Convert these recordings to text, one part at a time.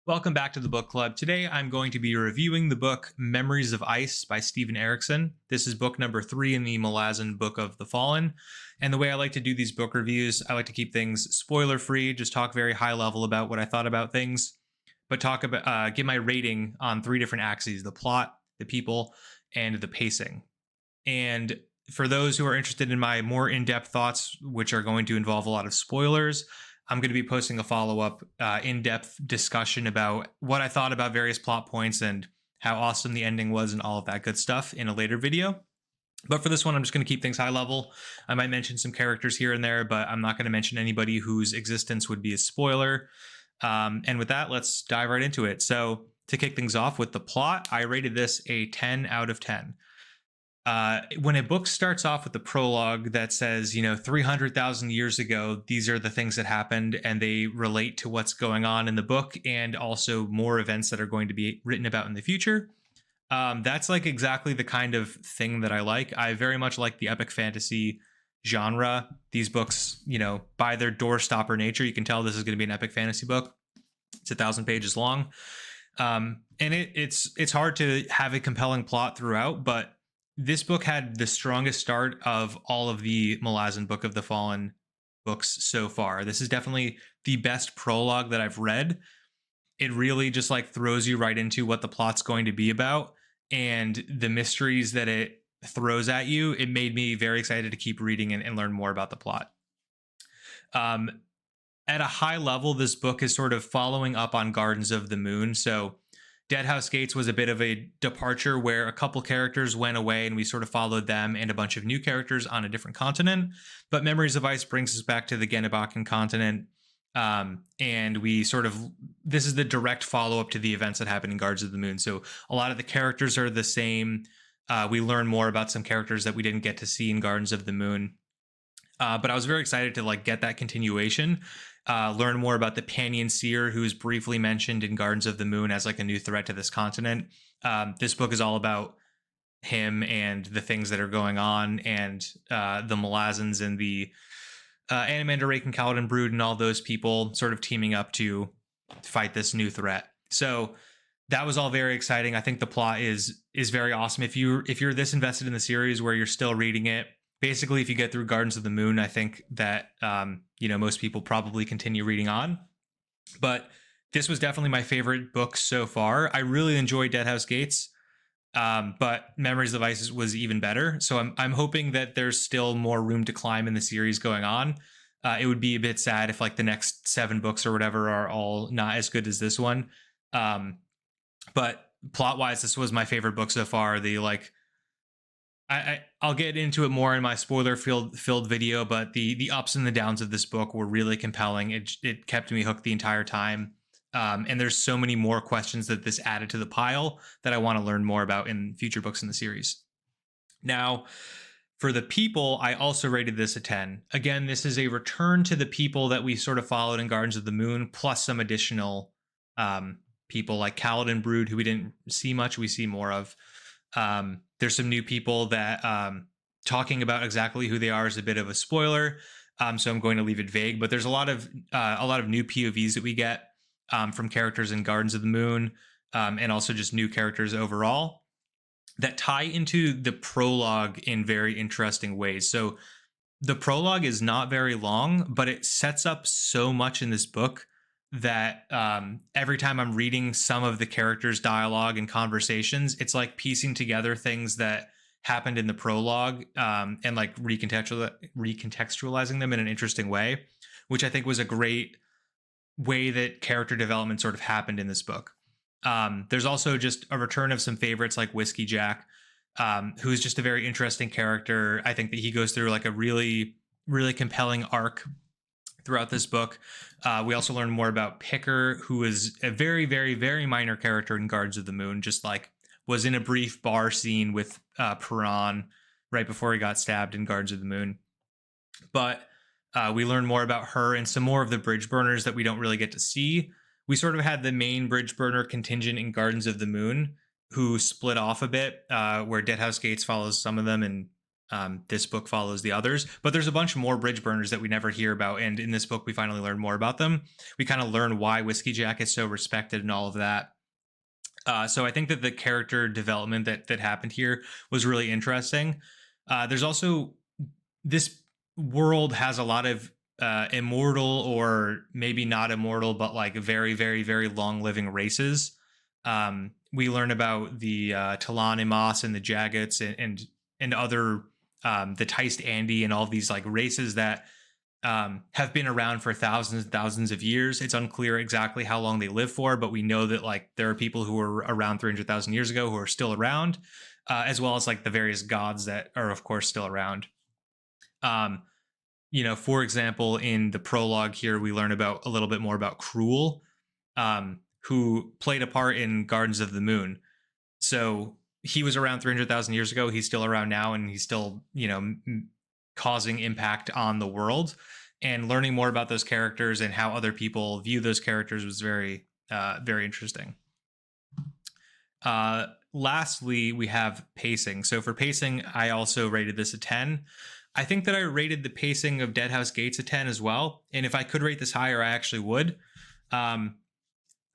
Welcome back to the book club. Today I'm going to be reviewing the book Memories of Ice by Steven Erikson. This is book number 3 in the Malazan Book of the Fallen. And the way I like to do these book reviews, I like to keep things spoiler free, just talk very high level about what I thought about things, but talk about give my rating on 3 different axes: the plot, the people, and the pacing. And for those who are interested in my more in-depth thoughts, which are going to involve a lot of spoilers, I'm going to be posting a follow-up in-depth discussion about what I thought about various plot points and how awesome the ending was and all of that good stuff in a later video. But for this one, I'm just going to keep things high level. I might mention some characters here and there, but I'm not going to mention anybody whose existence would be a spoiler. And with that, let's dive right into it. So to kick things off with the plot, I rated this a 10 out of 10. When a book starts off with the prologue that says, 300,000 years ago, these are the things that happened, and they relate to what's going on in the book and also more events that are going to be written about in the future. That's like exactly the kind of thing that I like. I very much like the epic fantasy genre. These books, by their doorstopper nature, you can tell this is going to be an epic fantasy book. It's 1,000 pages long. And it's hard to have a compelling plot throughout, but this book had the strongest start of all of the Malazan Book of the Fallen books so far. This is definitely the best prologue that I've read. It really just like throws you right into what the plot's going to be about and the mysteries that it throws at you. It made me very excited to keep reading and learn more about the plot. At a high level, this book is sort of following up on Gardens of the Moon. So Deadhouse Gates was a bit of a departure where a couple characters went away and we sort of followed them and a bunch of new characters on a different continent. But Memories of Ice brings us back to the Genebakan continent. And this is the direct follow up to the events that happened in Guards of the Moon. So a lot of the characters are the same. We learn more about some characters that we didn't get to see in Gardens of the Moon. But I was very excited to get that continuation. Learn more about the Panyan Seer, who is briefly mentioned in Gardens of the Moon as a new threat to this continent. This book is all about him and the things that are going on, and the Malazans and the Animander Rake and Kaladin Brood and all those people sort of teaming up to fight this new threat. So that was all very exciting. I think the plot is very awesome. If you're this invested in the series where you're still reading it, basically, if you get through Gardens of the Moon, I think that, most people probably continue reading on. But this was definitely my favorite book so far. I really enjoyed Deadhouse Gates, but Memories of Ice was even better. So I'm hoping that there's still more room to climb in the series going on. It would be a bit sad if the next 7 books or whatever are all not as good as this one. But plot-wise, this was my favorite book so far. I'll get into it more in my spoiler filled video, but the ups and the downs of this book were really compelling. It kept me hooked the entire time. And there's so many more questions that this added to the pile that I want to learn more about in future books in the series. Now, for the people, I also rated this a 10. Again, this is a return to the people that we sort of followed in Gardens of the Moon, plus some additional people like Kaladin Brood, who we didn't see much, we see more of. There's some new people that talking about exactly who they are is a bit of a spoiler, so I'm going to leave it vague. But there's a lot of new POVs that we get from characters in Gardens of the Moon, and also just new characters overall that tie into the prologue in very interesting ways. So the prologue is not very long, but it sets up so much in this book that every time I'm reading some of the characters' dialogue and conversations, it's like piecing together things that happened in the prologue and recontextualizing them in an interesting way, which I think was a great way that character development sort of happened in this book. There's also just a return of some favorites like Whiskey Jack, who is just a very interesting character. I think that he goes through a really, really compelling arc throughout this book. We also learn more about Picker, who is a very, very, very minor character in Guards of the Moon, just was in a brief bar scene with Piran right before he got stabbed in Guards of the Moon. But we learn more about her and some more of the bridge burners that we don't really get to see. We sort of had the main bridge burner contingent in Gardens of the Moon, who split off a bit, where Deadhouse Gates follows some of them and this book follows the others. But there's a bunch more bridge burners that we never hear about, and in this book we finally learn more about them. We kind of learn why Whiskey Jack is so respected and all of that. So I think that the character development that happened here was really interesting. There's also, this world has a lot of immortal, or maybe not immortal, but like very, very, very long living races. We learn about the Talanimas and the Jaggets and other the Teist Andy and all of these like races that have been around for thousands and thousands of years. It's unclear exactly how long they live for, but we know that like there are people who were around 300,000 years ago who are still around, as well as like the various gods that are of course still around. For example, in the prologue here, we learn about a little bit more about Cruel, who played a part in Gardens of the Moon. So he was around 300,000 years ago. He's still around now, and he's still, causing impact on the world. And learning more about those characters and how other people view those characters was very, very interesting. Lastly, we have pacing. So for pacing, I also rated this a 10. I think that I rated the pacing of Deadhouse Gates a 10 as well. And if I could rate this higher, I actually would.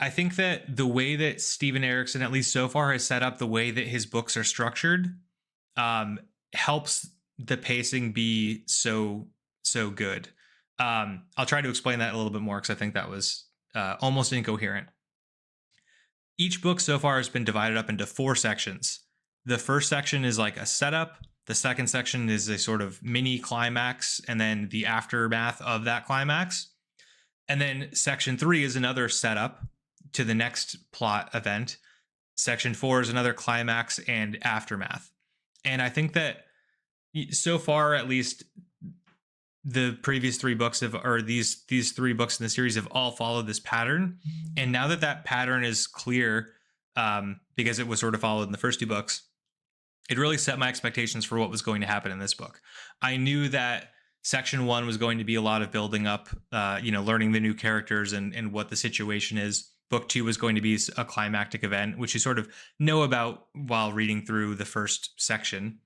I think that the way that Steven Erikson, at least so far, has set up the way that his books are structured, helps the pacing be so good. I'll try to explain that a little bit more because I think that was almost incoherent. Each book so far has been divided up into 4 sections. The first section is like a setup. The second section is a sort of mini climax, and then the aftermath of that climax. And then section 3 is another setup to the next plot event. Section 4 is another climax and aftermath. And I think that so far, at least, the previous 3 books these 3 books in the series have all followed this pattern. And now that pattern is clear, because it was sort of followed in the first 2 books, it really set my expectations for what was going to happen in this book. I knew that section 1 was going to be a lot of building up, learning the new characters and what the situation is. Book 2 was going to be a climactic event, which you sort of know about while reading through the first section.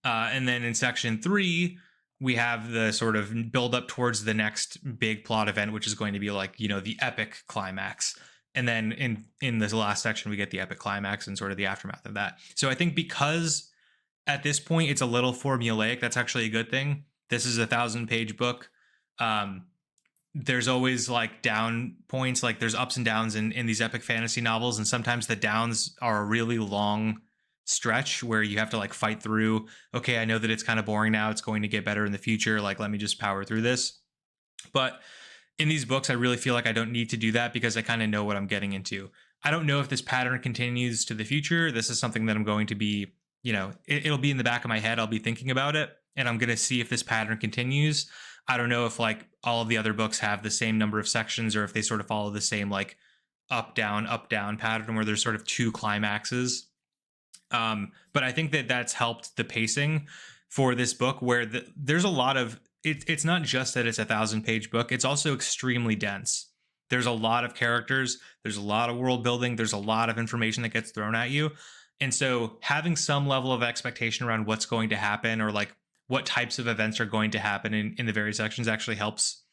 And then in section 3, we have the sort of build up towards the next big plot event, which is going to be like, the epic climax. And then in the last section, we get the epic climax and sort of the aftermath of that. So I think because at this point it's a little formulaic, that's actually a good thing. This is a 1,000-page book. There's always like down points, like there's ups and downs in these epic fantasy novels. And sometimes the downs are a really long stretch where you have to like fight through, okay, I know that it's kind of boring now, it's going to get better in the future, like let me just power through this. But in these books, I really feel like I don't need to do that because I kind of know what I'm getting into. I don't know if this pattern continues to the future. This is something that I'm going to be, it'll be in the back of my head. I'll be thinking about it, and I'm going to see if this pattern continues. I don't know if like all of the other books have the same number of sections, or if they sort of follow the same like up down pattern where there's sort of 2 climaxes. But I think that that's helped the pacing for this book, where there's a lot of it's not just that it's a 1,000-page book, it's also extremely dense. There's a lot of characters, there's a lot of world building, there's a lot of information that gets thrown at you. And so having some level of expectation around what's going to happen, or like what types of events are going to happen in the various sections, actually helps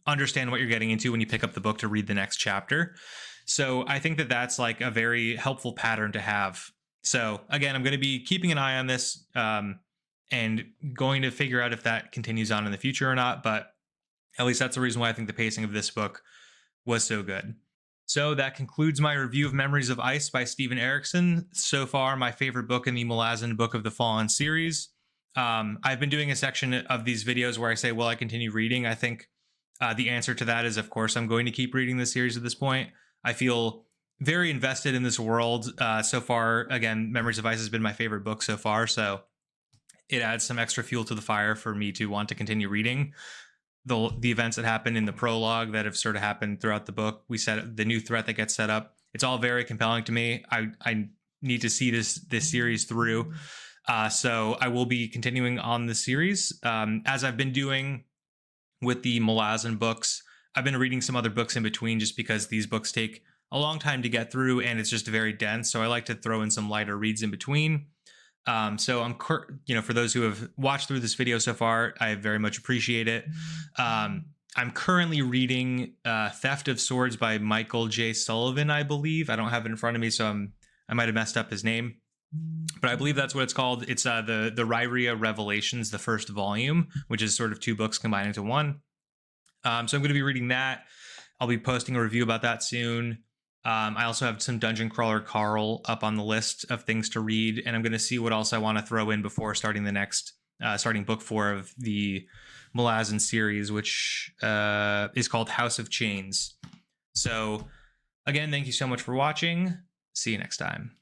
understand what you're getting into when you pick up the book to read the next chapter. So I think that that's like a very helpful pattern to have. So again, I'm going to be keeping an eye on this, and going to figure out if that continues on in the future or not. But at least that's the reason why I think the pacing of this book was so good. So that concludes my review of Memories of Ice by Steven Erikson. So far, my favorite book in the Malazan Book of the Fallen series. I've been doing a section of these videos where I say, will I continue reading? I think the answer to that is, of course, I'm going to keep reading the series at this point. I feel very invested in this world. So far, again, Memories of Ice has been my favorite book so far. So it adds some extra fuel to the fire for me to want to continue reading the events that happen in the prologue that have sort of happened throughout the book. We set the new threat that gets set up. It's all very compelling to me. I need to see this series through. So I will be continuing on the series. As I've been doing with the Malazan books, I've been reading some other books in between just because these books take a long time to get through and it's just very dense. So I like to throw in some lighter reads in between. So for those who have watched through this video so far, I very much appreciate it. I'm currently reading Theft of Swords by Michael J. Sullivan, I believe. I don't have it in front of me, so I might have messed up his name, but I believe that's what it's called. It's the Ryria Revelations, the first volume, which is sort of two books combined into one. So I'm going to be reading that. I'll be posting a review about that soon. I also have some Dungeon Crawler Carl up on the list of things to read, and I'm going to see what else I want to throw in before starting the next, starting book 4 of the Malazan series, which is called House of Chains. So again, thank you so much for watching. See you next time.